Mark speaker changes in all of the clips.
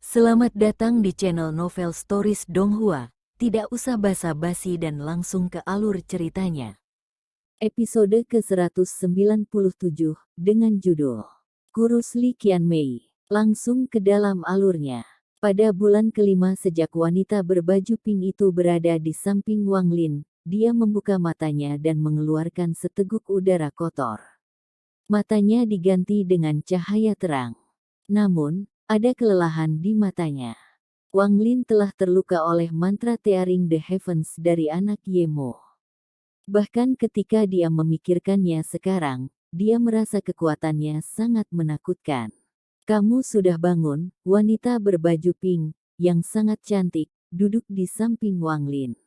Speaker 1: Selamat datang di channel Novel Stories Donghua. Tidak usah basa-basi dan langsung ke alur ceritanya.
Speaker 2: Episode ke-197 dengan judul Kurusli Qianmei. Langsung ke dalam alurnya. Pada bulan kelima sejak wanita berbaju pink itu berada di samping Wang Lin, dia membuka matanya dan mengeluarkan seteguk udara kotor. Matanya diganti dengan cahaya terang. Namun, ada kelelahan di matanya. Wang Lin telah terluka oleh mantra Tearing the Heavens dari anak Yemo. Bahkan ketika dia memikirkannya sekarang, dia merasa kekuatannya sangat menakutkan. Kamu sudah bangun, wanita berbaju pink, yang sangat cantik, duduk di samping Wang Lin.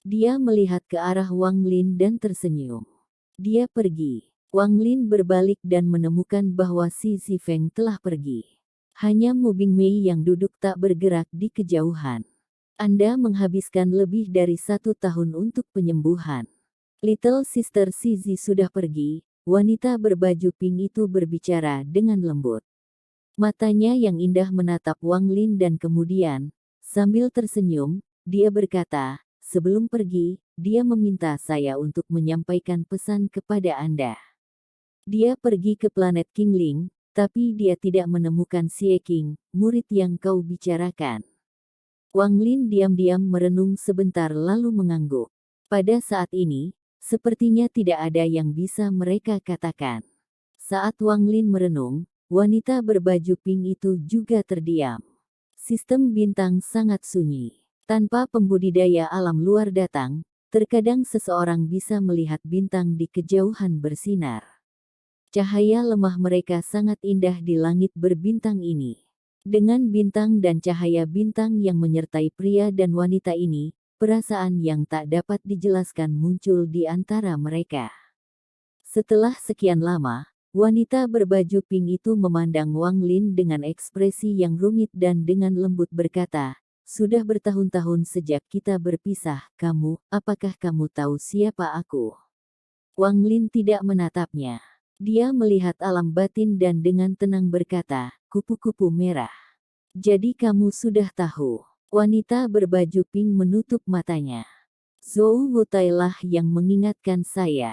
Speaker 2: Dia melihat ke arah Wang Lin dan tersenyum. Dia pergi. Wang Lin berbalik dan menemukan bahwa si Zifeng telah pergi. Hanya Mu Bingmei yang duduk tak bergerak di kejauhan. Anda menghabiskan lebih dari 1 tahun untuk penyembuhan. Little Sister Zizi sudah pergi, wanita berbaju pink itu berbicara dengan lembut. Matanya yang indah menatap Wang Lin dan kemudian, sambil tersenyum, dia berkata, sebelum pergi, dia meminta saya untuk menyampaikan pesan kepada Anda. Dia pergi ke planet Qingling, tapi dia tidak menemukan Xie Qing, murid yang kau bicarakan. Wang Lin diam-diam merenung sebentar lalu mengangguk. Pada saat ini, sepertinya tidak ada yang bisa mereka katakan. Saat Wang Lin merenung, wanita berbaju pink itu juga terdiam. Sistem bintang sangat sunyi. Tanpa pembudidaya alam luar datang, terkadang seseorang bisa melihat bintang di kejauhan bersinar. Cahaya lemah mereka sangat indah di langit berbintang ini. Dengan bintang dan cahaya bintang yang menyertai pria dan wanita ini, perasaan yang tak dapat dijelaskan muncul di antara mereka. Setelah sekian lama, wanita berbaju pink itu memandang Wang Lin dengan ekspresi yang rumit dan dengan lembut berkata, sudah bertahun-tahun sejak kita berpisah, apakah kamu tahu siapa aku? Wang Lin tidak menatapnya. Dia melihat alam batin dan dengan tenang berkata, kupu-kupu merah. Jadi kamu sudah tahu. Wanita berbaju pink menutup matanya. Zhou Wutailah yang mengingatkan saya.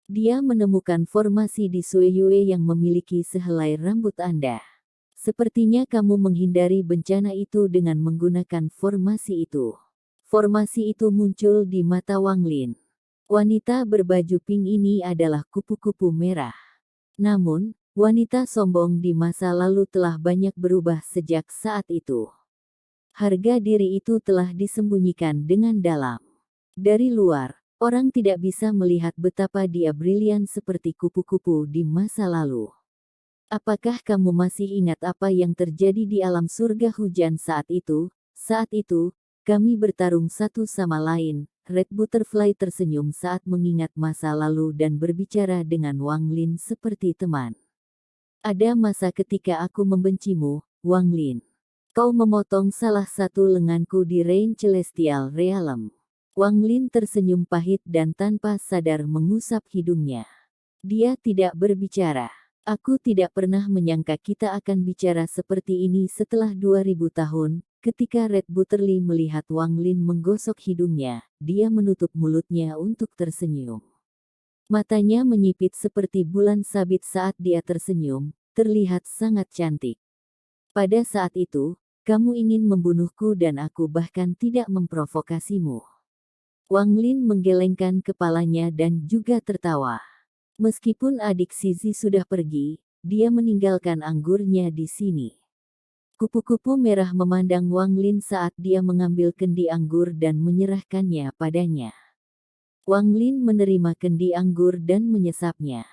Speaker 2: Dia menemukan formasi di Suiyue yang memiliki sehelai rambut Anda. Sepertinya kamu menghindari bencana itu dengan menggunakan formasi itu. Formasi itu muncul di mata Wang Lin. Wanita berbaju pink ini adalah kupu-kupu merah. Namun, wanita sombong di masa lalu telah banyak berubah sejak saat itu. Harga diri itu telah disembunyikan dengan dalam. Dari luar, orang tidak bisa melihat betapa dia brilian seperti kupu-kupu di masa lalu. Apakah kamu masih ingat apa yang terjadi di alam surga hujan saat itu? Saat itu, kami bertarung satu sama lain. Red Butterfly tersenyum saat mengingat masa lalu dan berbicara dengan Wang Lin seperti teman. Ada masa ketika aku membencimu, Wang Lin. Kau memotong salah satu lenganku di Rain Celestial Realm. Wang Lin tersenyum pahit dan tanpa sadar mengusap hidungnya. Dia tidak berbicara. Aku tidak pernah menyangka kita akan bicara seperti ini setelah 2000 tahun. Ketika Red Butterfly melihat Wang Lin menggosok hidungnya, dia menutup mulutnya untuk tersenyum. Matanya menyipit seperti bulan sabit saat dia tersenyum, terlihat sangat cantik. Pada saat itu, kamu ingin membunuhku dan aku bahkan tidak memprovokasimu. Wang Lin menggelengkan kepalanya dan juga tertawa. Meskipun adik Zizi sudah pergi, dia meninggalkan anggurnya di sini. Kupu-kupu merah memandang Wang Lin saat dia mengambil kendi anggur dan menyerahkannya padanya. Wang Lin menerima kendi anggur dan menyesapnya.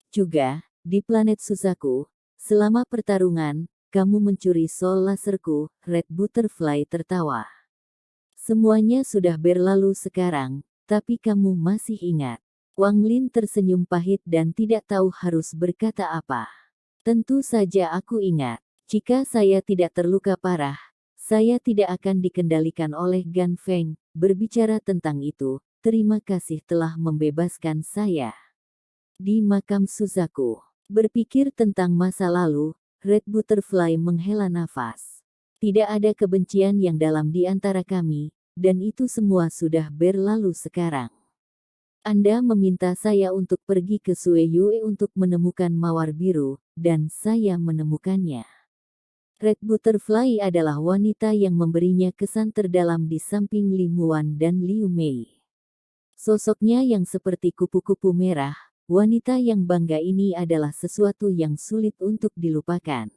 Speaker 2: Juga, di planet Suzaku, selama pertarungan, kamu mencuri soul laserku, Red Butterfly tertawa. Semuanya sudah berlalu sekarang, tapi kamu masih ingat. Wang Lin tersenyum pahit dan tidak tahu harus berkata apa. Tentu saja aku ingat. Jika saya tidak terluka parah, saya tidak akan dikendalikan oleh Gan Feng. Berbicara tentang itu, terima kasih telah membebaskan saya. Di makam Suzaku, berpikir tentang masa lalu, Red Butterfly menghela nafas. Tidak ada kebencian yang dalam di antara kami, dan itu semua sudah berlalu sekarang. Anda meminta saya untuk pergi ke Sueyue untuk menemukan mawar biru, dan saya menemukannya. Red Butterfly adalah wanita yang memberinya kesan terdalam di samping Li Muan dan Liu Mei. Sosoknya yang seperti kupu-kupu merah, wanita yang bangga ini adalah sesuatu yang sulit untuk dilupakan.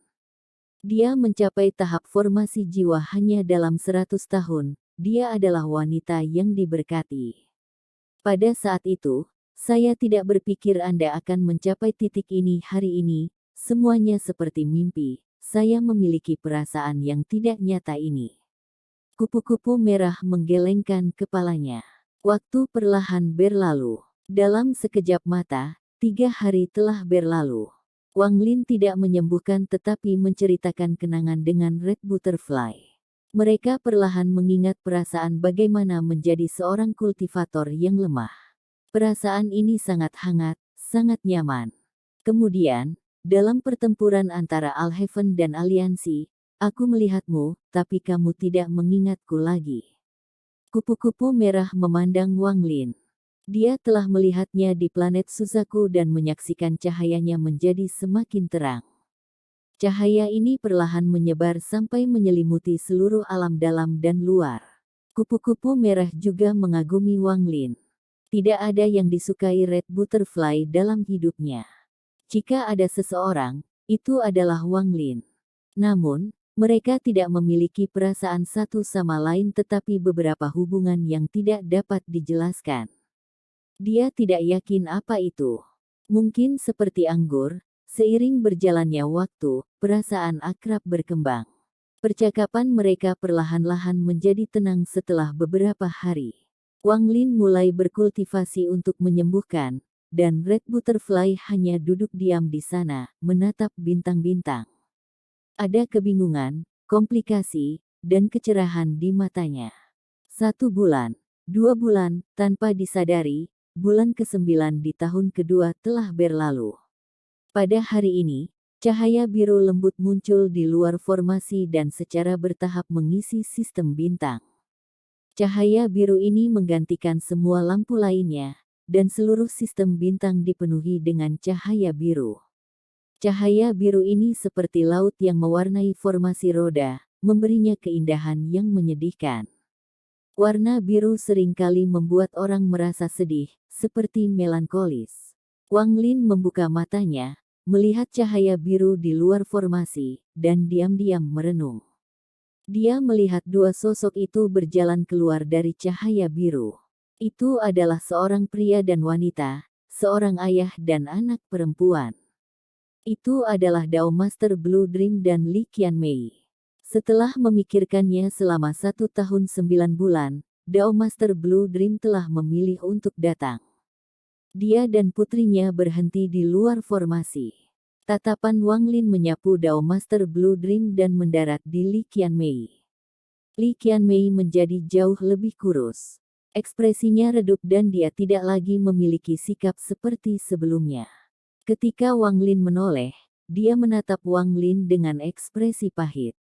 Speaker 2: Dia mencapai tahap formasi jiwa hanya dalam 100 tahun, dia adalah wanita yang diberkati. Pada saat itu, saya tidak berpikir Anda akan mencapai titik ini hari ini, semuanya seperti mimpi, saya memiliki perasaan yang tidak nyata ini. Kupu-kupu merah menggelengkan kepalanya. Waktu perlahan berlalu. Dalam sekejap mata, 3 hari telah berlalu. Wang Lin tidak menyembuhkan tetapi menceritakan kenangan dengan Red Butterfly. Mereka perlahan mengingat perasaan bagaimana menjadi seorang kultivator yang lemah. Perasaan ini sangat hangat, sangat nyaman. Kemudian, dalam pertempuran antara Alhaven dan Aliansi, aku melihatmu, tapi kamu tidak mengingatku lagi. Kupu-kupu merah memandang Wang Lin. Dia telah melihatnya di planet Suzaku dan menyaksikan cahayanya menjadi semakin terang. Cahaya ini perlahan menyebar sampai menyelimuti seluruh alam dalam dan luar. Kupu-kupu merah juga mengagumi Wang Lin. Tidak ada yang disukai Red Butterfly dalam hidupnya. Jika ada seseorang, itu adalah Wang Lin. Namun, mereka tidak memiliki perasaan satu sama lain tetapi beberapa hubungan yang tidak dapat dijelaskan. Dia tidak yakin apa itu. Mungkin seperti anggur, seiring berjalannya waktu, perasaan akrab berkembang. Percakapan mereka perlahan-lahan menjadi tenang setelah beberapa hari. Wang Lin mulai berkultivasi untuk menyembuhkan, dan Red Butterfly hanya duduk diam di sana, menatap bintang-bintang. Ada kebingungan, komplikasi, dan kecerahan di matanya. 1 bulan, 2 bulan, tanpa disadari, bulan ke-9 di tahun kedua telah berlalu. Pada hari ini, cahaya biru lembut muncul di luar formasi dan secara bertahap mengisi sistem bintang. Cahaya biru ini menggantikan semua lampu lainnya, dan seluruh sistem bintang dipenuhi dengan cahaya biru. Cahaya biru ini seperti laut yang mewarnai formasi roda, memberinya keindahan yang menyedihkan. Warna biru seringkali membuat orang merasa sedih, seperti melankolis. Wang Lin membuka matanya, melihat cahaya biru di luar formasi, dan diam-diam merenung. Dia melihat 2 sosok itu berjalan keluar dari cahaya biru. Itu adalah seorang pria dan wanita, seorang ayah dan anak perempuan. Itu adalah Dao Master Blue Dream dan Li Qianmei. Setelah memikirkannya selama 1 tahun 9 bulan, Dao Master Blue Dream telah memilih untuk datang. Dia dan putrinya berhenti di luar formasi. Tatapan Wang Lin menyapu Dao Master Blue Dream dan mendarat di Li Qianmei. Li Qianmei menjadi jauh lebih kurus. Ekspresinya redup dan dia tidak lagi memiliki sikap seperti sebelumnya. Ketika Wang Lin menoleh, dia menatap Wang Lin dengan ekspresi pahit.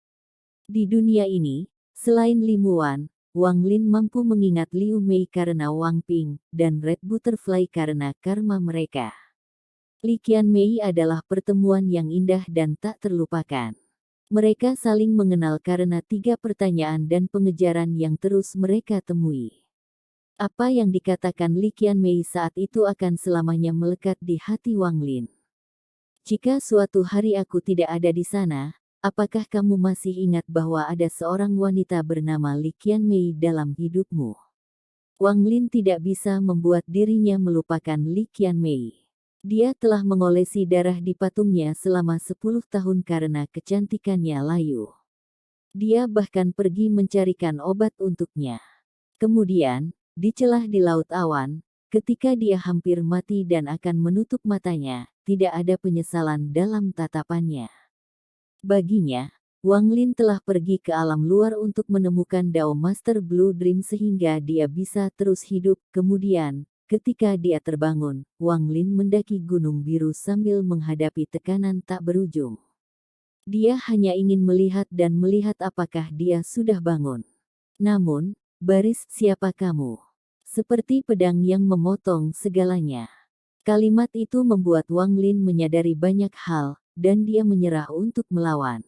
Speaker 2: Di dunia ini, selain Li Muan, Wang Lin mampu mengingat Liu Mei karena Wang Ping, dan Red Butterfly karena karma mereka. Li Qianmei adalah pertemuan yang indah dan tak terlupakan. Mereka saling mengenal karena 3 pertanyaan dan pengejaran yang terus mereka temui. Apa yang dikatakan Li Qianmei saat itu akan selamanya melekat di hati Wang Lin. Jika suatu hari aku tidak ada di sana, apakah kamu masih ingat bahwa ada seorang wanita bernama Li Qianmei dalam hidupmu? Wang Lin tidak bisa membuat dirinya melupakan Li Qianmei. Dia telah mengolesi darah di patungnya selama 10 tahun karena kecantikannya layu. Dia bahkan pergi mencarikan obat untuknya. Kemudian, dicelah di laut awan, ketika dia hampir mati dan akan menutup matanya, tidak ada penyesalan dalam tatapannya. Baginya, Wang Lin telah pergi ke alam luar untuk menemukan Dao Master Blue Dream sehingga dia bisa terus hidup. Kemudian, ketika dia terbangun, Wang Lin mendaki Gunung Biru sambil menghadapi tekanan tak berujung. Dia hanya ingin melihat dan melihat apakah dia sudah bangun. Namun, baris, siapa kamu? Seperti pedang yang memotong segalanya. Kalimat itu membuat Wang Lin menyadari banyak hal, dan dia menyerah untuk melawan.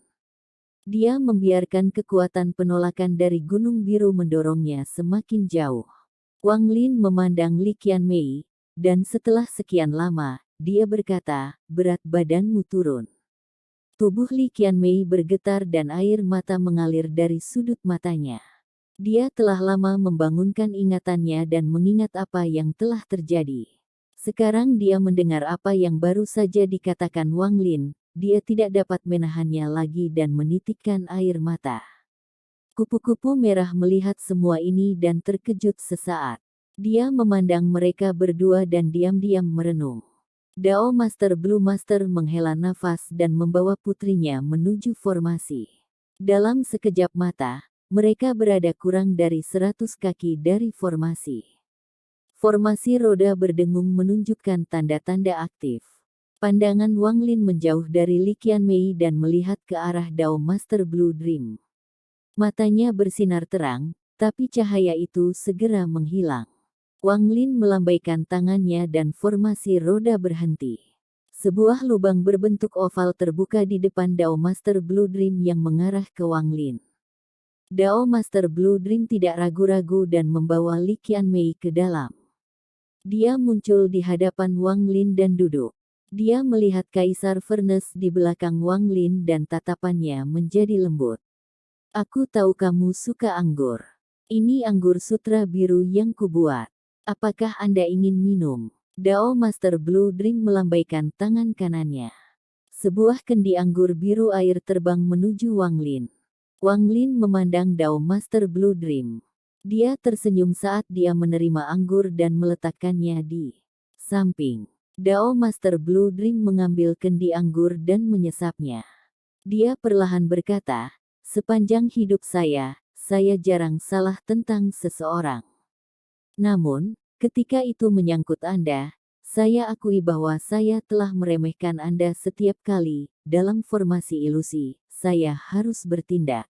Speaker 2: Dia membiarkan kekuatan penolakan dari Gunung Biru mendorongnya semakin jauh. Wang Lin memandang Li Qianmei, dan setelah sekian lama, dia berkata, berat badanmu turun. Tubuh Li Qianmei bergetar dan air mata mengalir dari sudut matanya. Dia telah lama membangunkan ingatannya dan mengingat apa yang telah terjadi. Sekarang dia mendengar apa yang baru saja dikatakan Wang Lin, dia tidak dapat menahannya lagi dan menitikkan air mata. Kupu-kupu merah melihat semua ini dan terkejut sesaat. Dia memandang mereka berdua dan diam-diam merenung. Dao Master Blue Master menghela nafas dan membawa putrinya menuju formasi. Dalam sekejap mata, mereka berada kurang dari 100 kaki dari formasi. Formasi roda berdengung menunjukkan tanda-tanda aktif. Pandangan Wang Lin menjauh dari Li Qianmei dan melihat ke arah Dao Master Blue Dream. Matanya bersinar terang, tapi cahaya itu segera menghilang. Wang Lin melambaikan tangannya dan formasi roda berhenti. Sebuah lubang berbentuk oval terbuka di depan Dao Master Blue Dream yang mengarah ke Wang Lin. Dao Master Blue Dream tidak ragu-ragu dan membawa Li Qianmei ke dalam. Dia muncul di hadapan Wang Lin dan duduk. Dia melihat Kaisar Furnace di belakang Wang Lin dan tatapannya menjadi lembut. Aku tahu kamu suka anggur. Ini anggur sutra biru yang kubuat. Apakah Anda ingin minum? Dao Master Blue Dream melambaikan tangan kanannya. Sebuah kendi anggur biru air terbang menuju Wang Lin. Wang Lin memandang Dao Master Blue Dream. Dia tersenyum saat dia menerima anggur dan meletakkannya di samping. Dao Master Blue Dream mengambil kendi anggur dan menyesapnya. Dia perlahan berkata, sepanjang hidup saya jarang salah tentang seseorang. Namun, ketika itu menyangkut Anda, saya akui bahwa saya telah meremehkan Anda setiap kali, dalam formasi ilusi, saya harus bertindak.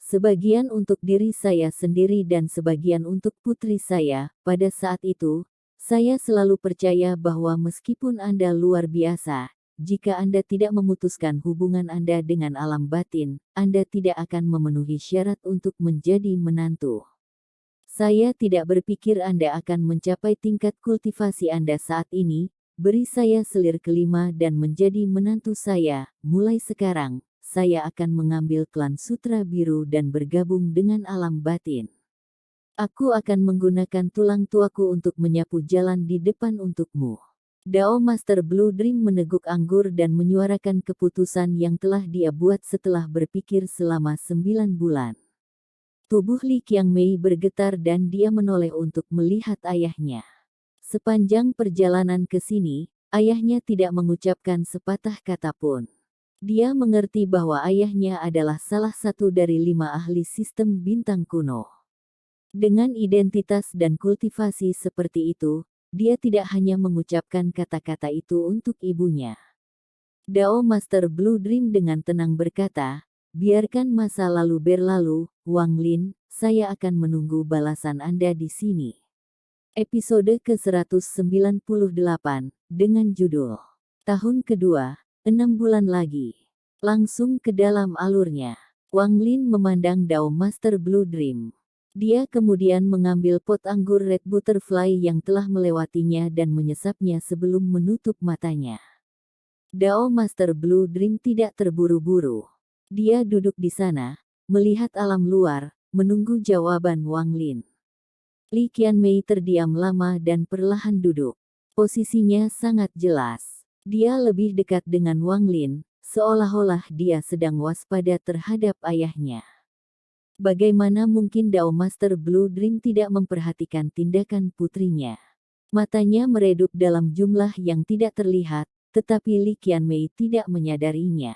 Speaker 2: Sebagian untuk diri saya sendiri dan sebagian untuk putri saya, pada saat itu, saya selalu percaya bahwa meskipun Anda luar biasa, jika Anda tidak memutuskan hubungan Anda dengan alam batin, Anda tidak akan memenuhi syarat untuk menjadi menantu. Saya tidak berpikir Anda akan mencapai tingkat kultivasi Anda saat ini, beri saya selir kelima dan menjadi menantu saya, mulai sekarang, saya akan mengambil klan Sutra Biru dan bergabung dengan alam batin. Aku akan menggunakan tulang tuaku untuk menyapu jalan di depan untukmu. Dao Master Blue Dream meneguk anggur dan menyuarakan keputusan yang telah dia buat setelah berpikir selama 9 bulan. Tubuh Li Qianmei bergetar dan dia menoleh untuk melihat ayahnya. Sepanjang perjalanan ke sini, ayahnya tidak mengucapkan sepatah kata pun. Dia mengerti bahwa ayahnya adalah salah satu dari 5 ahli sistem bintang kuno. Dengan identitas dan kultivasi seperti itu, dia tidak hanya mengucapkan kata-kata itu untuk ibunya. Dao Master Blue Dream dengan tenang berkata, biarkan masa lalu berlalu, Wang Lin, saya akan menunggu balasan Anda di sini. Episode ke-198, dengan judul, Tahun Kedua, 6 bulan lagi. Langsung ke dalam alurnya. Wang Lin memandang Dao Master Blue Dream. Dia kemudian mengambil pot anggur Red Butterfly yang telah melewatinya dan menyesapnya sebelum menutup matanya. Dao Master Blue Dream tidak terburu-buru. Dia duduk di sana, melihat alam luar, menunggu jawaban Wang Lin. Li Qianmei terdiam lama dan perlahan duduk. Posisinya sangat jelas. Dia lebih dekat dengan Wang Lin, seolah-olah dia sedang waspada terhadap ayahnya. Bagaimana mungkin Dao Master Blue Dream tidak memperhatikan tindakan putrinya? Matanya meredup dalam jumlah yang tidak terlihat, tetapi Li Qianmei tidak menyadarinya.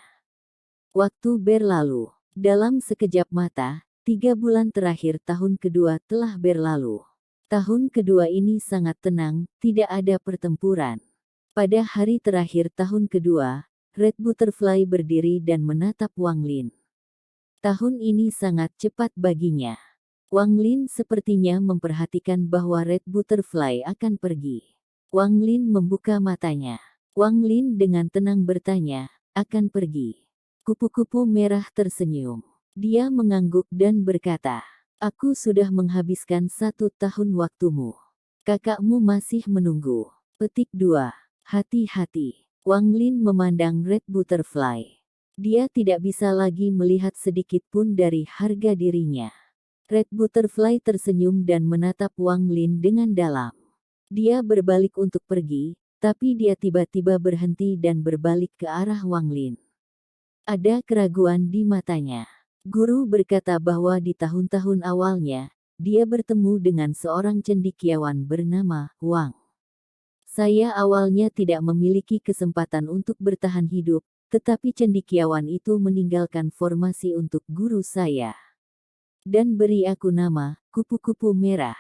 Speaker 2: Waktu berlalu. Dalam sekejap mata, 3 bulan terakhir tahun kedua telah berlalu. Tahun kedua ini sangat tenang, tidak ada pertempuran. Pada hari terakhir tahun kedua, Red Butterfly berdiri dan menatap Wang Lin. Tahun ini sangat cepat baginya. Wang Lin sepertinya memperhatikan bahwa Red Butterfly akan pergi. Wang Lin membuka matanya. Wang Lin dengan tenang bertanya, akan pergi. Kupu-kupu merah tersenyum. Dia mengangguk dan berkata, aku sudah menghabiskan 1 tahun waktumu. Kakakmu masih menunggu. Petik 2. Hati-hati. Wang Lin memandang Red Butterfly. Dia tidak bisa lagi melihat sedikit pun dari harga dirinya. Red Butterfly tersenyum dan menatap Wang Lin dengan dalam. Dia berbalik untuk pergi, tapi dia tiba-tiba berhenti dan berbalik ke arah Wang Lin. Ada keraguan di matanya. Guru berkata bahwa di tahun-tahun awalnya, dia bertemu dengan seorang cendekiawan bernama Wang. Saya awalnya tidak memiliki kesempatan untuk bertahan hidup, tetapi cendekiawan itu meninggalkan formasi untuk guru saya. Dan beri aku nama, kupu-kupu merah.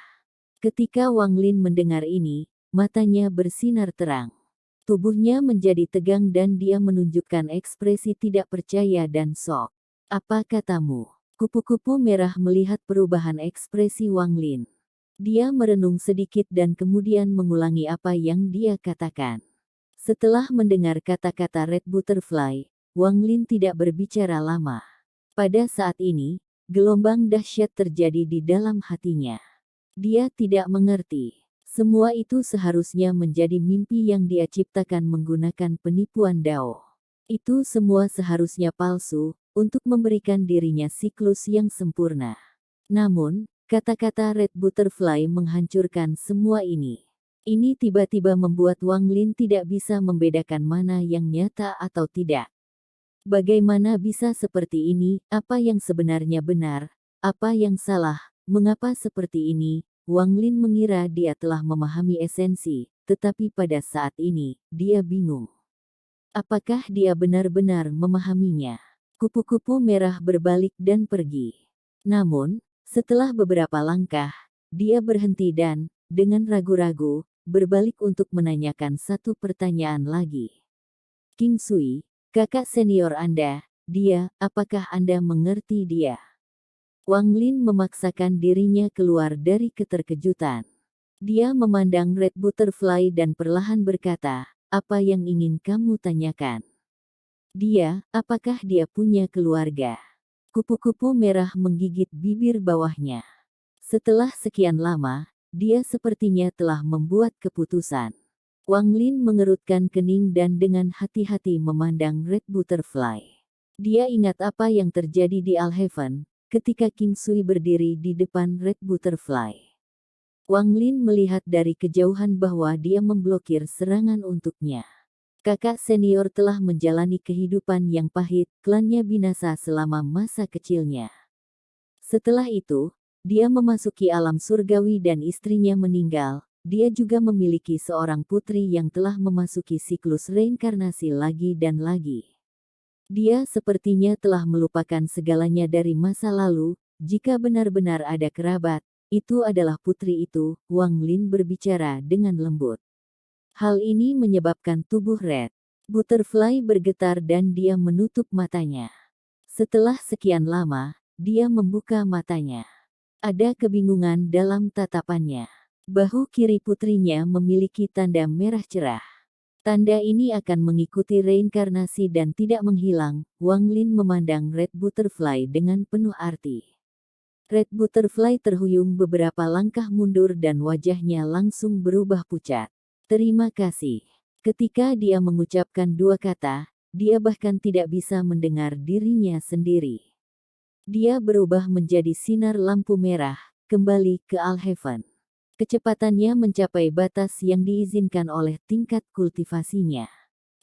Speaker 2: Ketika Wang Lin mendengar ini, matanya bersinar terang. Tubuhnya menjadi tegang dan dia menunjukkan ekspresi tidak percaya dan shock. Apa katamu? Kupu-kupu merah melihat perubahan ekspresi Wang Lin. Dia merenung sedikit dan kemudian mengulangi apa yang dia katakan. Setelah mendengar kata-kata Red Butterfly, Wang Lin tidak berbicara lama. Pada saat ini, gelombang dahsyat terjadi di dalam hatinya. Dia tidak mengerti. Semua itu seharusnya menjadi mimpi yang dia ciptakan menggunakan penipuan Dao. Itu semua seharusnya palsu, untuk memberikan dirinya siklus yang sempurna. Namun, kata-kata Red Butterfly menghancurkan semua ini. Ini tiba-tiba membuat Wang Lin tidak bisa membedakan mana yang nyata atau tidak. Bagaimana bisa seperti ini? Apa yang sebenarnya benar? Apa yang salah? Mengapa seperti ini? Wang Lin mengira dia telah memahami esensi, tetapi pada saat ini, dia bingung. Apakah dia benar-benar memahaminya? Kupu-kupu merah berbalik dan pergi. Namun, setelah beberapa langkah, dia berhenti dan, dengan ragu-ragu, berbalik untuk menanyakan satu pertanyaan lagi. King Sui, kakak senior Anda, apakah Anda mengerti dia? Wang Lin memaksakan dirinya keluar dari keterkejutan. Dia memandang Red Butterfly dan perlahan berkata, apa yang ingin kamu tanyakan? Apakah dia punya keluarga? Kupu-kupu merah menggigit bibir bawahnya. Setelah sekian lama, dia sepertinya telah membuat keputusan. Wang Lin mengerutkan kening dan dengan hati-hati memandang Red Butterfly. Dia ingat apa yang terjadi di Alhaven, ketika King Sui berdiri di depan Red Butterfly. Wang Lin melihat dari kejauhan bahwa dia memblokir serangan untuknya. Kakak senior telah menjalani kehidupan yang pahit, klannya binasa selama masa kecilnya. Setelah itu, dia memasuki alam surgawi dan istrinya meninggal. Dia juga memiliki seorang putri yang telah memasuki siklus reinkarnasi lagi dan lagi. Dia sepertinya telah melupakan segalanya dari masa lalu. Jika benar-benar ada kerabat, itu adalah putri itu, Wang Lin berbicara dengan lembut. Hal ini menyebabkan tubuh Red Butterfly bergetar dan dia menutup matanya. Setelah sekian lama, dia membuka matanya. Ada kebingungan dalam tatapannya. Bahu kiri putrinya memiliki tanda merah cerah. Tanda ini akan mengikuti reinkarnasi dan tidak menghilang. Wang Lin memandang Red Butterfly dengan penuh arti. Red Butterfly terhuyung beberapa langkah mundur dan wajahnya langsung berubah pucat. Terima kasih. Ketika dia mengucapkan dua kata, dia bahkan tidak bisa mendengar dirinya sendiri. Dia berubah menjadi sinar lampu merah, kembali ke Alhaven. Kecepatannya mencapai batas yang diizinkan oleh tingkat kultivasinya.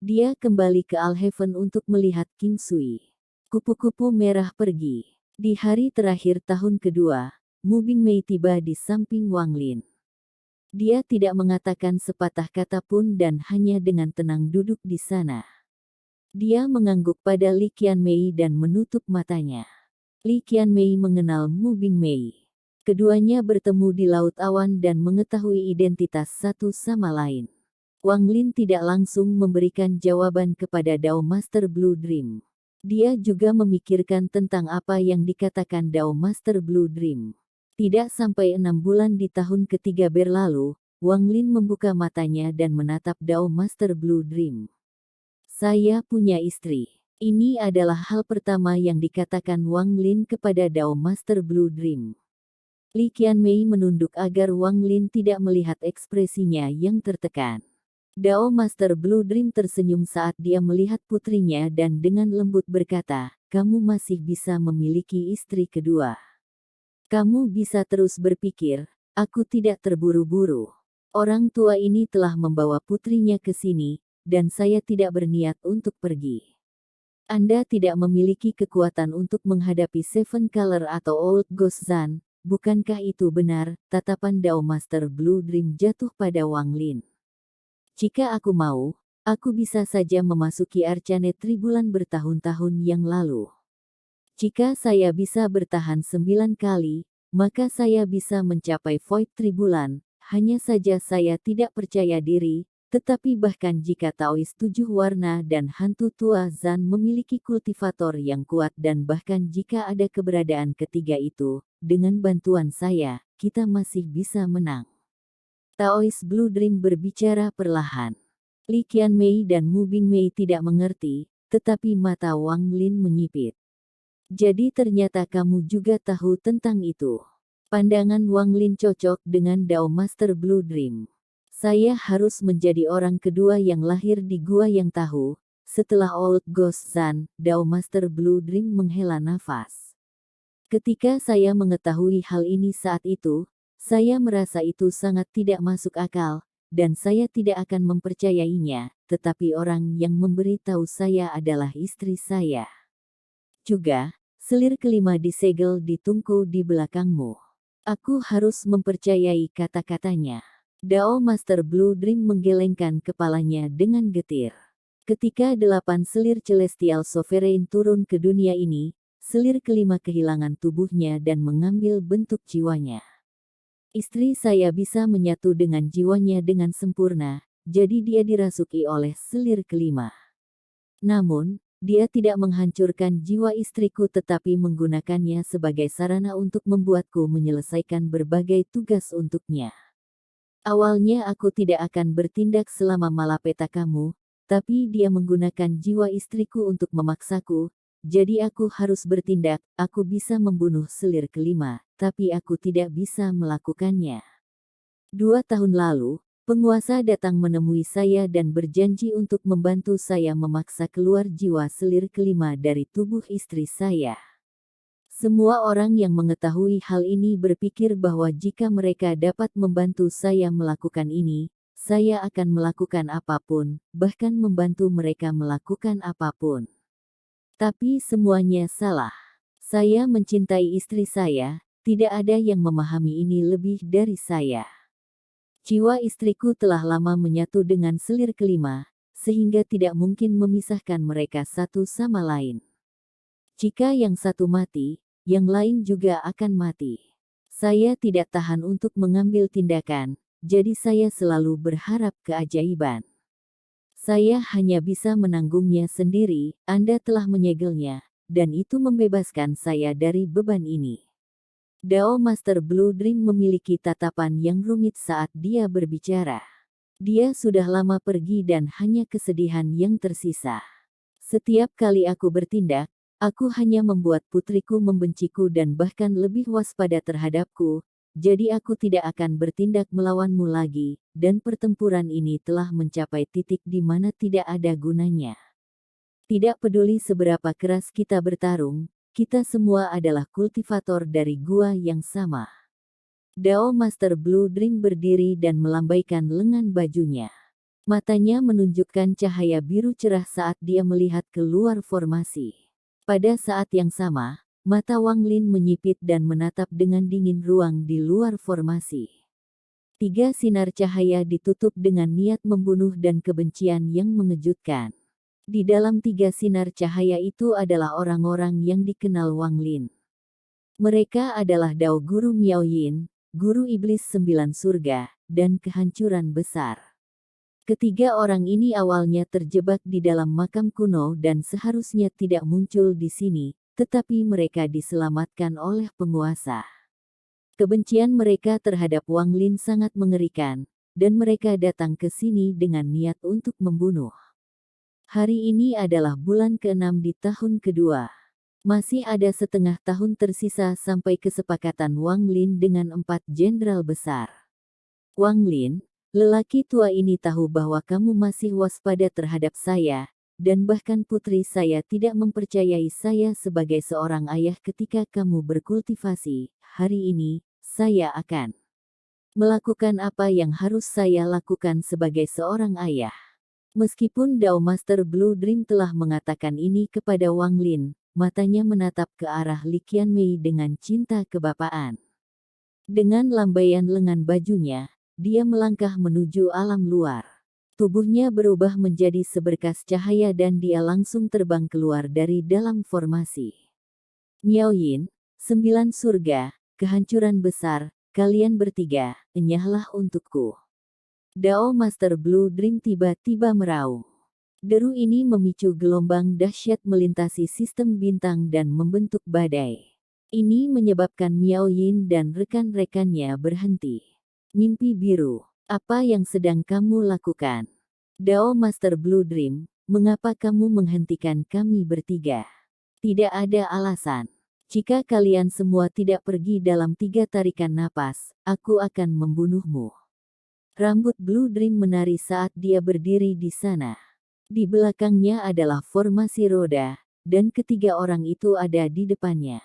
Speaker 2: Dia kembali ke Alhaven untuk melihat King Sui. Kupu-kupu merah pergi. Di hari terakhir tahun kedua, Mu Bingmei tiba di samping Wang Lin. Dia tidak mengatakan sepatah kata pun dan hanya dengan tenang duduk di sana. Dia mengangguk pada Li Qianmei dan menutup matanya. Li Qianmei mengenal Mu Bingmei. Keduanya bertemu di Laut Awan dan mengetahui identitas satu sama lain. Wang Lin tidak langsung memberikan jawaban kepada Dao Master Blue Dream. Dia juga memikirkan tentang apa yang dikatakan Dao Master Blue Dream. Tidak sampai 6 bulan di tahun ketiga berlalu, Wang Lin membuka matanya dan menatap Dao Master Blue Dream. Saya punya istri. Ini adalah hal pertama yang dikatakan Wang Lin kepada Dao Master Blue Dream. Li Qianmei menunduk agar Wang Lin tidak melihat ekspresinya yang tertekan. Dao Master Blue Dream tersenyum saat dia melihat putrinya dan dengan lembut berkata, "Kamu masih bisa memiliki istri kedua. Kamu bisa terus berpikir, aku tidak terburu-buru. Orang tua ini telah membawa putrinya ke sini, dan saya tidak berniat untuk pergi. Anda tidak memiliki kekuatan untuk menghadapi Seven Color atau Old Ghost Zan, bukankah itu benar?" Tatapan Dao Master Blue Dream jatuh pada Wang Lin. "Jika aku mau, aku bisa saja memasuki Arcane Tribulan bertahun-tahun yang lalu. Jika saya bisa bertahan 9 kali, maka saya bisa mencapai Void Tribulan, hanya saja saya tidak percaya diri, tetapi bahkan jika Taois 7 warna dan hantu tua Zan memiliki kultivator yang kuat dan bahkan jika ada keberadaan ketiga itu, dengan bantuan saya, kita masih bisa menang." Taois Blue Dream berbicara perlahan. Li Qianmei dan Mu Bingmei tidak mengerti, tetapi mata Wang Lin menyipit. "Jadi ternyata kamu juga tahu tentang itu." Pandangan Wang Lin cocok dengan Dao Master Blue Dream. "Saya harus menjadi orang kedua yang lahir di gua yang tahu." Setelah Old Ghost Zan, Dao Master Blue Dream menghela nafas. "Ketika saya mengetahui hal ini saat itu, saya merasa itu sangat tidak masuk akal, dan saya tidak akan mempercayainya, tetapi orang yang memberi tahu saya adalah istri saya. Juga, selir kelima disegel di tungku di belakangmu. Aku harus mempercayai kata-katanya." Dao Master Blue Dream menggelengkan kepalanya dengan getir. Ketika 8 selir Celestial Sovereign turun ke dunia ini, selir kelima kehilangan tubuhnya dan mengambil bentuk jiwanya. "Istri saya bisa menyatu dengan jiwanya dengan sempurna, jadi dia dirasuki oleh selir kelima. Namun, dia tidak menghancurkan jiwa istriku tetapi menggunakannya sebagai sarana untuk membuatku menyelesaikan berbagai tugas untuknya. Awalnya aku tidak akan bertindak selama malapeta kamu, tapi dia menggunakan jiwa istriku untuk memaksaku, jadi aku harus bertindak. Aku bisa membunuh selir kelima, tapi aku tidak bisa melakukannya. 2 tahun lalu, penguasa datang menemui saya dan berjanji untuk membantu saya memaksa keluar jiwa selir kelima dari tubuh istri saya. Semua orang yang mengetahui hal ini berpikir bahwa jika mereka dapat membantu saya melakukan ini, saya akan melakukan apapun, bahkan membantu mereka melakukan apapun. Tapi semuanya salah. Saya mencintai istri saya, tidak ada yang memahami ini lebih dari saya. Jiwa istriku telah lama menyatu dengan selir kelima, sehingga tidak mungkin memisahkan mereka satu sama lain. Jika yang satu mati, yang lain juga akan mati. Saya tidak tahan untuk mengambil tindakan, jadi saya selalu berharap keajaiban. Saya hanya bisa menanggungnya sendiri. Anda telah menyegelnya, dan itu membebaskan saya dari beban ini." Dao Master Blue Dream memiliki tatapan yang rumit saat dia berbicara. Dia sudah lama pergi dan hanya kesedihan yang tersisa. "Setiap kali aku bertindak, aku hanya membuat putriku membenciku dan bahkan lebih waspada terhadapku, jadi aku tidak akan bertindak melawanmu lagi, dan pertempuran ini telah mencapai titik di mana tidak ada gunanya. Tidak peduli seberapa keras kita bertarung, kita semua adalah kultivator dari gua yang sama." Dao Master Blue Dream berdiri dan melambaikan lengan bajunya. Matanya menunjukkan cahaya biru cerah saat dia melihat keluar formasi. Pada saat yang sama, mata Wang Lin menyipit dan menatap dengan dingin ruang di luar formasi. 3 sinar cahaya ditutup dengan niat membunuh dan kebencian yang mengejutkan. Di dalam 3 sinar cahaya itu adalah orang-orang yang dikenal Wang Lin. Mereka adalah Dao Guru Miao Yin, Guru Iblis 9 Surga, dan Kehancuran Besar. Ketiga orang ini awalnya terjebak di dalam makam kuno dan seharusnya tidak muncul di sini, tetapi mereka diselamatkan oleh penguasa. Kebencian mereka terhadap Wang Lin sangat mengerikan, dan mereka datang ke sini dengan niat untuk membunuh. Hari ini adalah bulan ke-6 di tahun kedua. Masih ada setengah tahun tersisa sampai kesepakatan Wang Lin dengan 4 jenderal besar. Wang Lin, lelaki tua ini tahu bahwa kamu masih waspada terhadap saya, dan bahkan putri saya tidak mempercayai saya sebagai seorang ayah ketika kamu berkultivasi. Hari ini, saya akan melakukan apa yang harus saya lakukan sebagai seorang ayah. Meskipun Dao Master Blue Dream telah mengatakan ini kepada Wang Lin, matanya menatap ke arah Li Qianmei dengan cinta kebapaan. Dengan lambaian lengan bajunya, dia melangkah menuju alam luar. Tubuhnya berubah menjadi seberkas cahaya dan dia langsung terbang keluar dari dalam formasi. Miao Yin, 9 surga, kehancuran besar, kalian bertiga, enyahlah untukku. Dao Master Blue Dream tiba-tiba meraung. Deru ini memicu gelombang dahsyat melintasi sistem bintang dan membentuk badai. Ini menyebabkan Miao Yin dan rekan-rekannya berhenti. Mimpi biru, apa yang sedang kamu lakukan? Dao Master Blue Dream, mengapa kamu menghentikan kami bertiga? Tidak ada alasan. Jika kalian semua tidak pergi dalam 3 tarikan napas, aku akan membunuhmu. Rambut Blue Dream menari saat dia berdiri di sana. Di belakangnya adalah formasi roda, dan ketiga orang itu ada di depannya.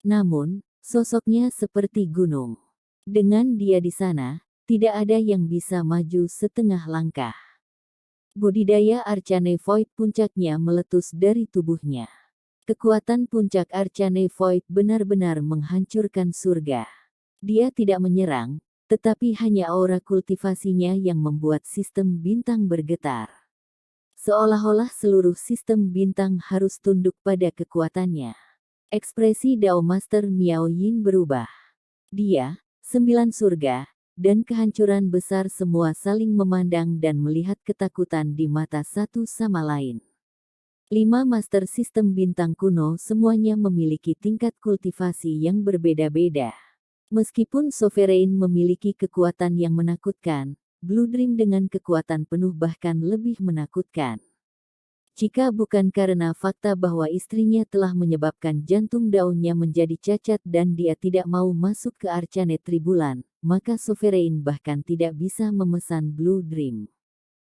Speaker 2: Namun, sosoknya seperti gunung. Dengan dia di sana, tidak ada yang bisa maju setengah langkah. Budidaya Arcane Void puncaknya meletus dari tubuhnya. Kekuatan puncak Arcane Void benar-benar menghancurkan surga. Dia tidak menyerang, tetapi hanya aura kultivasinya yang membuat sistem bintang bergetar. Seolah-olah seluruh sistem bintang harus tunduk pada kekuatannya. Ekspresi Dao Master Miao Yin berubah. Dia, 9 surga, dan kehancuran besar semua saling memandang dan melihat ketakutan di mata satu sama lain. 5 master sistem bintang kuno semuanya memiliki tingkat kultivasi yang berbeda-beda. Meskipun Sovereign memiliki kekuatan yang menakutkan, Blue Dream dengan kekuatan penuh bahkan lebih menakutkan. Jika bukan karena fakta bahwa istrinya telah menyebabkan jantung daunnya menjadi cacat dan dia tidak mau masuk ke Arcane Tribulan, maka Sovereign bahkan tidak bisa memesan Blue Dream.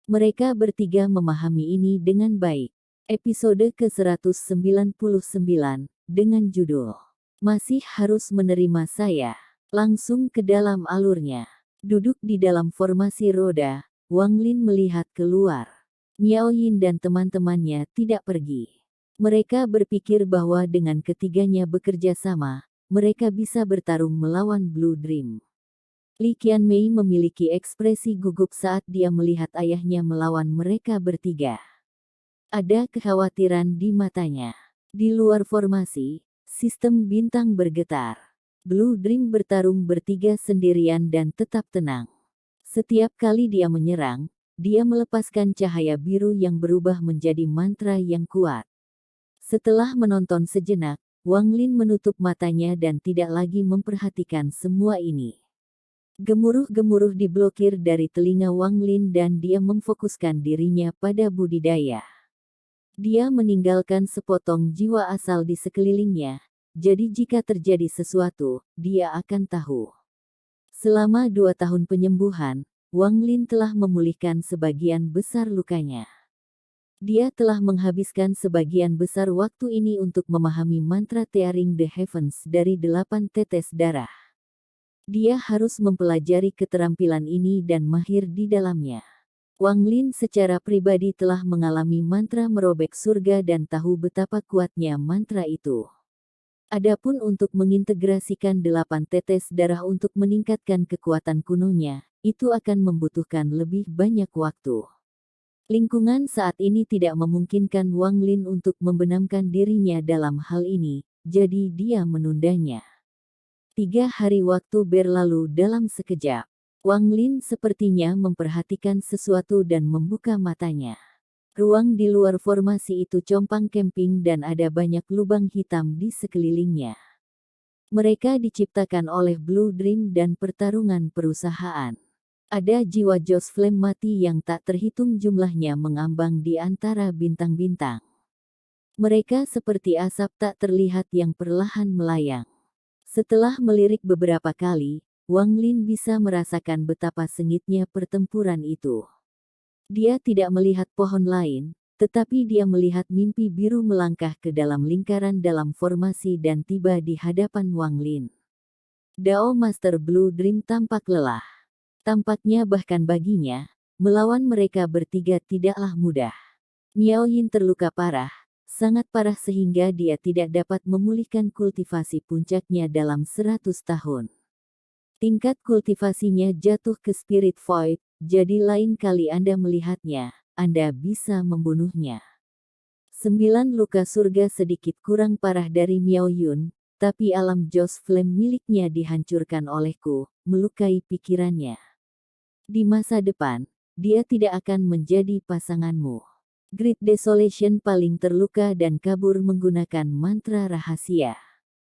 Speaker 2: Mereka bertiga memahami ini dengan baik. Episode ke-199, dengan judul Masih Harus Menerima Saya. Langsung ke dalam alurnya. Duduk di dalam formasi roda, Wang Lin melihat keluar. Miao Yin dan teman-temannya tidak pergi. Mereka berpikir bahwa dengan ketiganya bekerja sama, mereka bisa bertarung melawan Blue Dream. Li Qianmei memiliki ekspresi gugup saat dia melihat ayahnya melawan mereka bertiga. Ada kekhawatiran di matanya. Di luar formasi, sistem bintang bergetar. Blue Dream bertarung bertiga sendirian dan tetap tenang. Setiap kali dia menyerang, dia melepaskan cahaya biru yang berubah menjadi mantra yang kuat. Setelah menonton sejenak, Wang Lin menutup matanya dan tidak lagi memperhatikan semua ini. Gemuruh-gemuruh diblokir dari telinga Wang Lin dan dia memfokuskan dirinya pada budidaya. Dia meninggalkan sepotong jiwa asal di sekelilingnya, jadi jika terjadi sesuatu, dia akan tahu. Selama 2 tahun penyembuhan, Wang Lin telah memulihkan sebagian besar lukanya. Dia telah menghabiskan sebagian besar waktu ini untuk memahami mantra Tearing the Heavens dari 8 tetes darah. Dia harus mempelajari keterampilan ini dan mahir di dalamnya. Wang Lin secara pribadi telah mengalami mantra merobek surga dan tahu betapa kuatnya mantra itu. Adapun untuk mengintegrasikan 8 tetes darah untuk meningkatkan kekuatan kunonya, itu akan membutuhkan lebih banyak waktu. Lingkungan saat ini tidak memungkinkan Wang Lin untuk membenamkan dirinya dalam hal ini, jadi dia menundanya. 3 hari waktu berlalu dalam sekejap. Wang Lin sepertinya memperhatikan sesuatu dan membuka matanya. Ruang di luar formasi itu compang camping dan ada banyak lubang hitam di sekelilingnya. Mereka diciptakan oleh Blue Dream dan pertarungan perusahaan. Ada jiwa Joss Flame mati yang tak terhitung jumlahnya mengambang di antara bintang-bintang. Mereka seperti asap tak terlihat yang perlahan melayang. Setelah melirik beberapa kali, Wang Lin bisa merasakan betapa sengitnya pertempuran itu. Dia tidak melihat pohon lain, tetapi dia melihat mimpi biru melangkah ke dalam lingkaran dalam formasi dan tiba di hadapan Wang Lin. Dao Master Blue Dream tampak lelah. Tampaknya bahkan baginya, melawan mereka bertiga tidaklah mudah. Miao Yin terluka parah, sangat parah sehingga dia tidak dapat memulihkan kultivasi puncaknya dalam 100 tahun. Tingkat kultivasinya jatuh ke Spirit Void, jadi lain kali Anda melihatnya, Anda bisa membunuhnya. 9 luka surga sedikit kurang parah dari Miao Yun, tapi alam Joss Flame miliknya dihancurkan olehku, melukai pikirannya. Di masa depan, dia tidak akan menjadi pasanganmu. Great Desolation paling terluka dan kabur menggunakan mantra rahasia.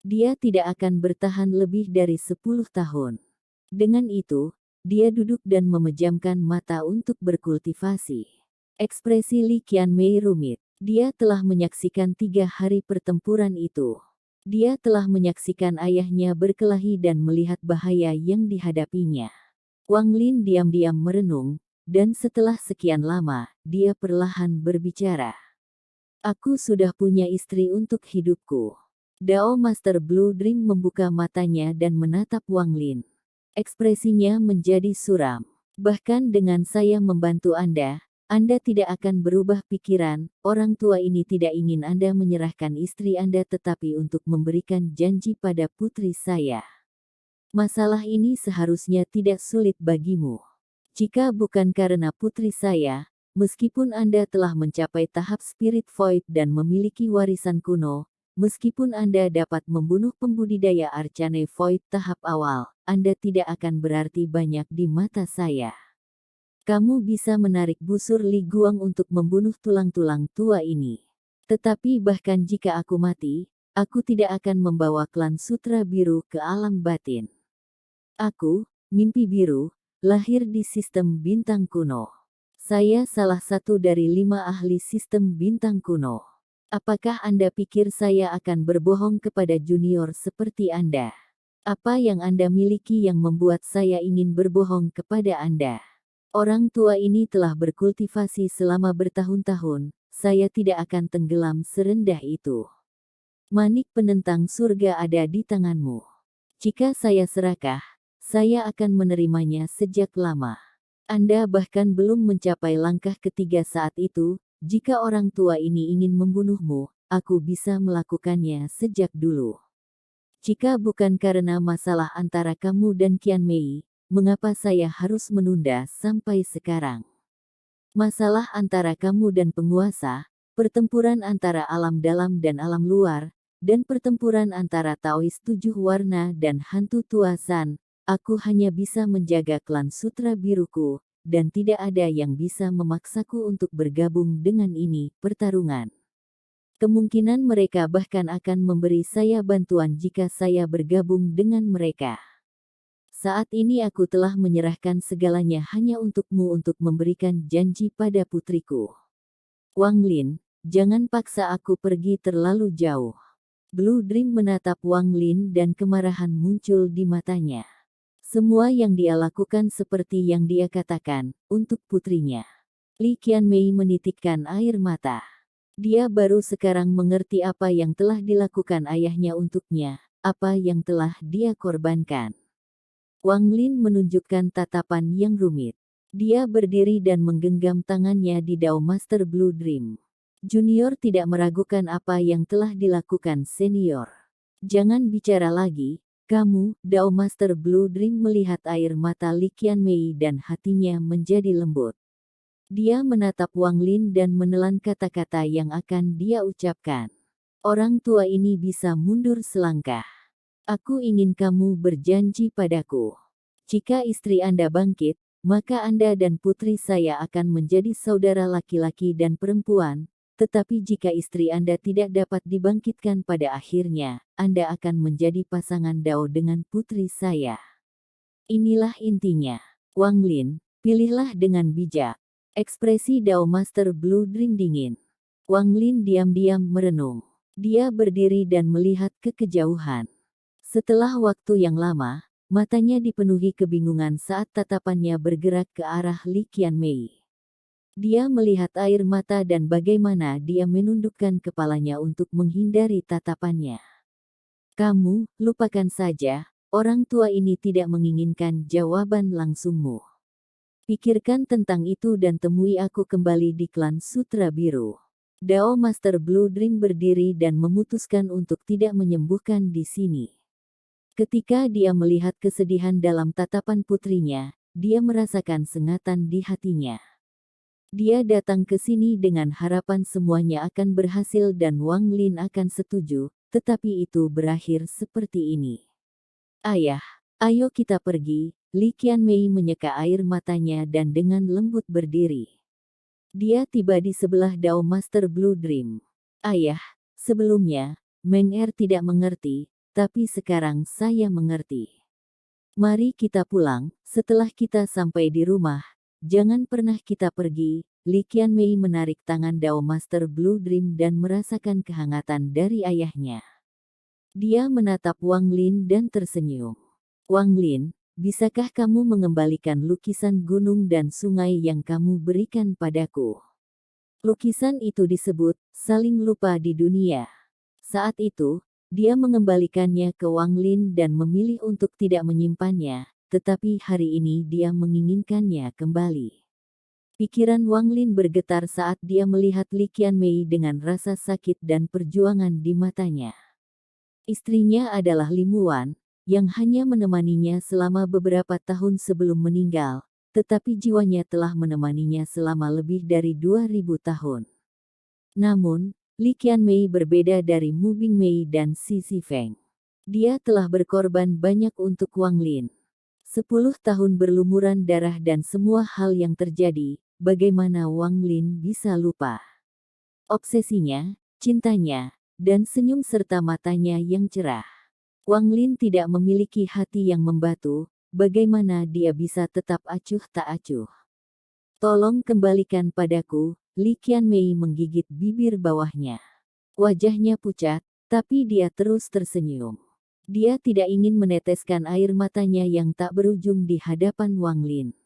Speaker 2: Dia tidak akan bertahan lebih dari 10 tahun. Dengan itu, dia duduk dan memejamkan mata untuk berkultivasi. Ekspresi Li Qianmei rumit. Dia telah menyaksikan 3 hari pertempuran itu. Dia telah menyaksikan ayahnya berkelahi dan melihat bahaya yang dihadapinya. Wang Lin diam-diam merenung, dan setelah sekian lama, dia perlahan berbicara. Aku sudah punya istri untuk hidupku. Dao Master Blue Dream membuka matanya dan menatap Wang Lin. Ekspresinya menjadi suram. Bahkan dengan saya membantu Anda tidak akan berubah pikiran. Orang tua ini tidak ingin Anda menyerahkan istri Anda tetapi untuk memberikan janji pada putri saya. Masalah ini seharusnya tidak sulit bagimu. Jika bukan karena putri saya, meskipun Anda telah mencapai tahap Spirit Void dan memiliki warisan kuno, meskipun Anda dapat membunuh pembudidaya Arcane Void tahap awal, Anda tidak akan berarti banyak di mata saya. Kamu bisa menarik busur Li Guang untuk membunuh tulang-tulang tua ini. Tetapi bahkan jika aku mati, aku tidak akan membawa klan Sutra Biru ke alam batin. Aku, mimpi biru, lahir di sistem bintang kuno. Saya salah satu dari 5 ahli sistem bintang kuno. Apakah Anda pikir saya akan berbohong kepada junior seperti Anda? Apa yang Anda miliki yang membuat saya ingin berbohong kepada Anda? Orang tua ini telah berkultivasi selama bertahun-tahun, saya tidak akan tenggelam serendah itu. Manik penentang surga ada di tanganmu. Jika saya serakah, saya akan menerimanya sejak lama. Anda bahkan belum mencapai langkah ketiga saat itu. Jika orang tua ini ingin membunuhmu, aku bisa melakukannya sejak dulu. Jika bukan karena masalah antara kamu dan Qianmei, mengapa saya harus menunda sampai sekarang? Masalah antara kamu dan penguasa, pertempuran antara alam dalam dan alam luar, dan pertempuran antara Taois 7 warna dan hantu tua San. Aku hanya bisa menjaga klan Sutra Biruku, dan tidak ada yang bisa memaksaku untuk bergabung dengan ini, pertarungan. Kemungkinan mereka bahkan akan memberi saya bantuan jika saya bergabung dengan mereka. Saat ini aku telah menyerahkan segalanya hanya untukmu untuk memberikan janji pada putriku. Wang Lin, jangan paksa aku pergi terlalu jauh. Blue Dream menatap Wang Lin dan kemarahan muncul di matanya. Semua yang dia lakukan seperti yang dia katakan, untuk putrinya. Li Qianmei menitikkan air mata. Dia baru sekarang mengerti apa yang telah dilakukan ayahnya untuknya, apa yang telah dia korbankan. Wang Lin menunjukkan tatapan yang rumit. Dia berdiri dan menggenggam tangannya di Dao Master Blue Dream. Junior tidak meragukan apa yang telah dilakukan senior. Jangan bicara lagi. Kamu, Dao Master Blue Dream melihat air mata Li Qianmei dan hatinya menjadi lembut. Dia menatap Wang Lin dan menelan kata-kata yang akan dia ucapkan. Orang tua ini bisa mundur selangkah. Aku ingin kamu berjanji padaku. Jika istri Anda bangkit, maka Anda dan putri saya akan menjadi saudara laki-laki dan perempuan, tetapi jika istri Anda tidak dapat dibangkitkan pada akhirnya, Anda akan menjadi pasangan Dao dengan putri saya. Inilah intinya. Wang Lin, pilihlah dengan bijak. Ekspresi Dao Master Blue Dream dingin. Wang Lin diam-diam merenung. Dia berdiri dan melihat ke kejauhan. Setelah waktu yang lama, matanya dipenuhi kebingungan saat tatapannya bergerak ke arah Li Qianmei. Dia melihat air mata dan bagaimana dia menundukkan kepalanya untuk menghindari tatapannya. Kamu, lupakan saja, orang tua ini tidak menginginkan jawaban langsungmu. Pikirkan tentang itu dan temui aku kembali di klan Sutra Biru. Dao Master Blue Dream berdiri dan memutuskan untuk tidak menyembuhkan di sini. Ketika dia melihat kesedihan dalam tatapan putrinya, dia merasakan sengatan di hatinya. Dia datang ke sini dengan harapan semuanya akan berhasil dan Wang Lin akan setuju, tetapi itu berakhir seperti ini. Ayah, ayo kita pergi. Li Qianmei menyeka air matanya dan dengan lembut berdiri. Dia tiba di sebelah Dao Master Blue Dream. Ayah, sebelumnya, Meng Er tidak mengerti, tapi sekarang saya mengerti. Mari kita pulang, setelah kita sampai di rumah, jangan pernah kita pergi. Li Qianmei menarik tangan Dao Master Blue Dream dan merasakan kehangatan dari ayahnya. Dia menatap Wang Lin dan tersenyum. Wang Lin, bisakah kamu mengembalikan lukisan gunung dan sungai yang kamu berikan padaku? Lukisan itu disebut Saling Lupa di Dunia. Saat itu, dia mengembalikannya ke Wang Lin dan memilih untuk tidak menyimpannya, tetapi hari ini dia menginginkannya kembali. Pikiran Wang Lin bergetar saat dia melihat Li Qianmei dengan rasa sakit dan perjuangan di matanya. Istrinya adalah Li Muan, yang hanya menemaninya selama beberapa tahun sebelum meninggal, tetapi jiwanya telah menemaninya selama lebih dari 2000 tahun. Namun, Li Qianmei berbeda dari Mu Bingmei dan Si Zifeng. Dia telah berkorban banyak untuk Wang Lin. 10 tahun berlumuran darah dan semua hal yang terjadi, bagaimana Wang Lin bisa lupa? Obsesinya, cintanya, dan senyum serta matanya yang cerah. Wang Lin tidak memiliki hati yang membatu, bagaimana dia bisa tetap acuh tak acuh? Tolong kembalikan padaku. Li Qianmei menggigit bibir bawahnya. Wajahnya pucat, tapi dia terus tersenyum. Dia tidak ingin meneteskan air matanya yang tak berujung di hadapan Wang Lin.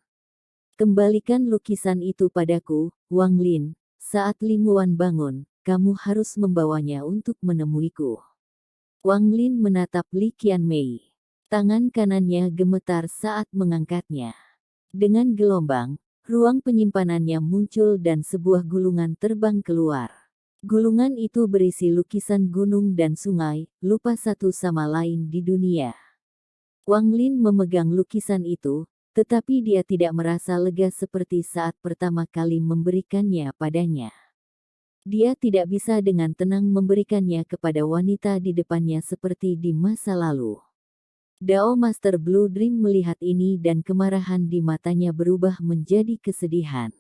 Speaker 2: Kembalikan lukisan itu padaku, Wang Lin. Saat Li Muan bangun, kamu harus membawanya untuk menemuiku. Wang Lin menatap Li Qianmei. Tangan kanannya gemetar saat mengangkatnya. Dengan gelombang, ruang penyimpanannya muncul dan sebuah gulungan terbang keluar. Gulungan itu berisi lukisan gunung dan sungai, lupa satu sama lain di dunia. Wang Lin memegang lukisan itu, tetapi dia tidak merasa lega seperti saat pertama kali memberikannya padanya. Dia tidak bisa dengan tenang memberikannya kepada wanita di depannya seperti di masa lalu. Dao Master Blue Dream melihat ini dan kemarahan di matanya berubah menjadi kesedihan.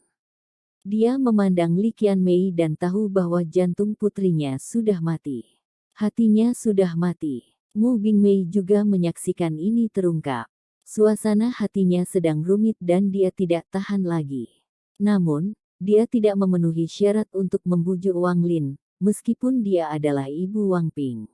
Speaker 2: Dia memandang Li Qianmei dan tahu bahwa jantung putrinya sudah mati. Hatinya sudah mati. Mu Bingmei juga menyaksikan ini terungkap. Suasana hatinya sedang rumit dan dia tidak tahan lagi. Namun, dia tidak memenuhi syarat untuk membujuk Wang Lin, meskipun dia adalah ibu Wang Ping.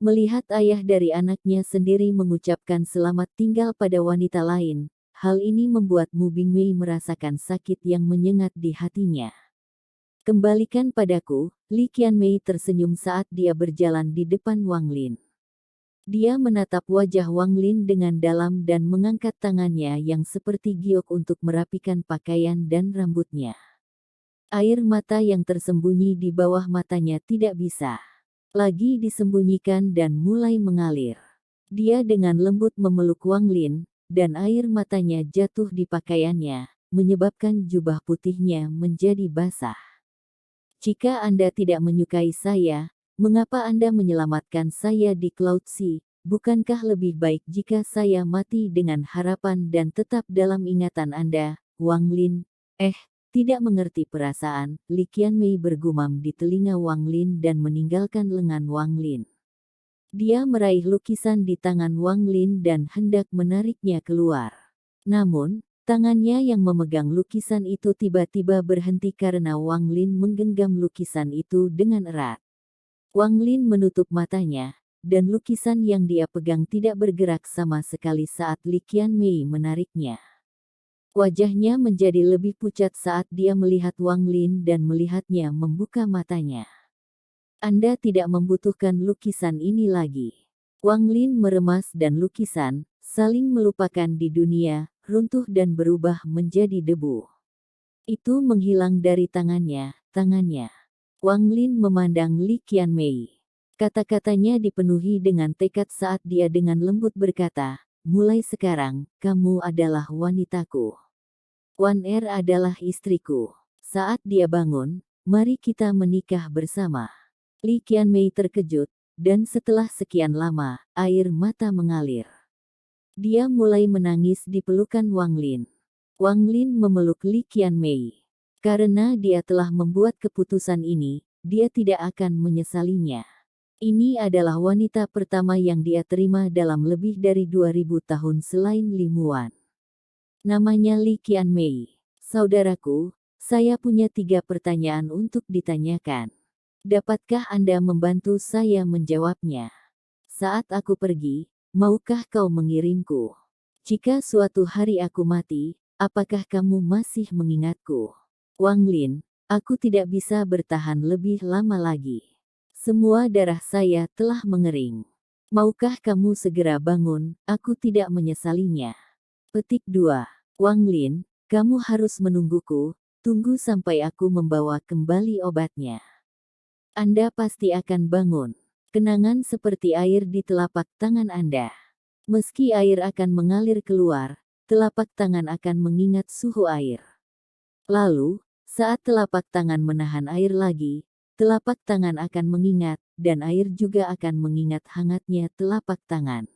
Speaker 2: Melihat ayah dari anaknya sendiri mengucapkan selamat tinggal pada wanita lain, hal ini membuat Mu Bingmei merasakan sakit yang menyengat di hatinya. Kembalikan padaku, Li Qianmei tersenyum saat dia berjalan di depan Wang Lin. Dia menatap wajah Wang Lin dengan dalam dan mengangkat tangannya yang seperti giok untuk merapikan pakaian dan rambutnya. Air mata yang tersembunyi di bawah matanya tidak bisa lagi disembunyikan dan mulai mengalir. Dia dengan lembut memeluk Wang Lin, dan air matanya jatuh di pakaiannya, menyebabkan jubah putihnya menjadi basah. Jika Anda tidak menyukai saya, mengapa Anda menyelamatkan saya di Cloud Sea? bukankah lebih baik jika saya mati dengan harapan dan tetap dalam ingatan Anda, Wang Lin? Tidak mengerti perasaan, Li Qianmei bergumam di telinga Wang Lin dan meninggalkan lengan Wang Lin. Dia meraih lukisan di tangan Wang Lin dan hendak menariknya keluar. Namun, tangannya yang memegang lukisan itu tiba-tiba berhenti karena Wang Lin menggenggam lukisan itu dengan erat. Wang Lin menutup matanya, dan lukisan yang dia pegang tidak bergerak sama sekali saat Li Qianmei menariknya. Wajahnya menjadi lebih pucat saat dia melihat Wang Lin dan melihatnya membuka matanya. Anda tidak membutuhkan lukisan ini lagi. Wang Lin meremas dan lukisan, saling melupakan di dunia, runtuh dan berubah menjadi debu. Itu menghilang dari tangannya. Wang Lin memandang Li Qianmei. Kata-katanya dipenuhi dengan tekad saat dia dengan lembut berkata, mulai sekarang, kamu adalah wanitaku. Wan Er adalah istriku. Saat dia bangun, mari kita menikah bersama. Li Qianmei terkejut, dan setelah sekian lama, air mata mengalir. Dia mulai menangis di pelukan Wang Lin. Wang Lin memeluk Li Qianmei. Karena dia telah membuat keputusan ini, dia tidak akan menyesalinya. Ini adalah wanita pertama yang dia terima dalam lebih dari 2000 tahun selain Li Muan. Namanya Li Qianmei. Saudaraku, saya punya 3 pertanyaan untuk ditanyakan. Dapatkah Anda membantu saya menjawabnya? Saat aku pergi, maukah kau mengirimku? Jika suatu hari aku mati, apakah kamu masih mengingatku? Wang Lin, aku tidak bisa bertahan lebih lama lagi. Semua darah saya telah mengering. Maukah kamu segera bangun, aku tidak menyesalinya. Petik 2. Wang Lin, kamu harus menungguku, tunggu sampai aku membawa kembali obatnya. Anda pasti akan bangun. Kenangan seperti air di telapak tangan Anda. Meski air akan mengalir keluar, telapak tangan akan mengingat suhu air. Lalu, saat telapak tangan menahan air lagi, telapak tangan akan mengingat, dan air juga akan mengingat hangatnya telapak tangan.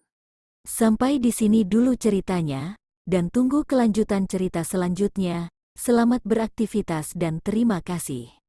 Speaker 1: Sampai di sini dulu ceritanya, dan tunggu kelanjutan cerita selanjutnya. Selamat beraktivitas dan terima kasih.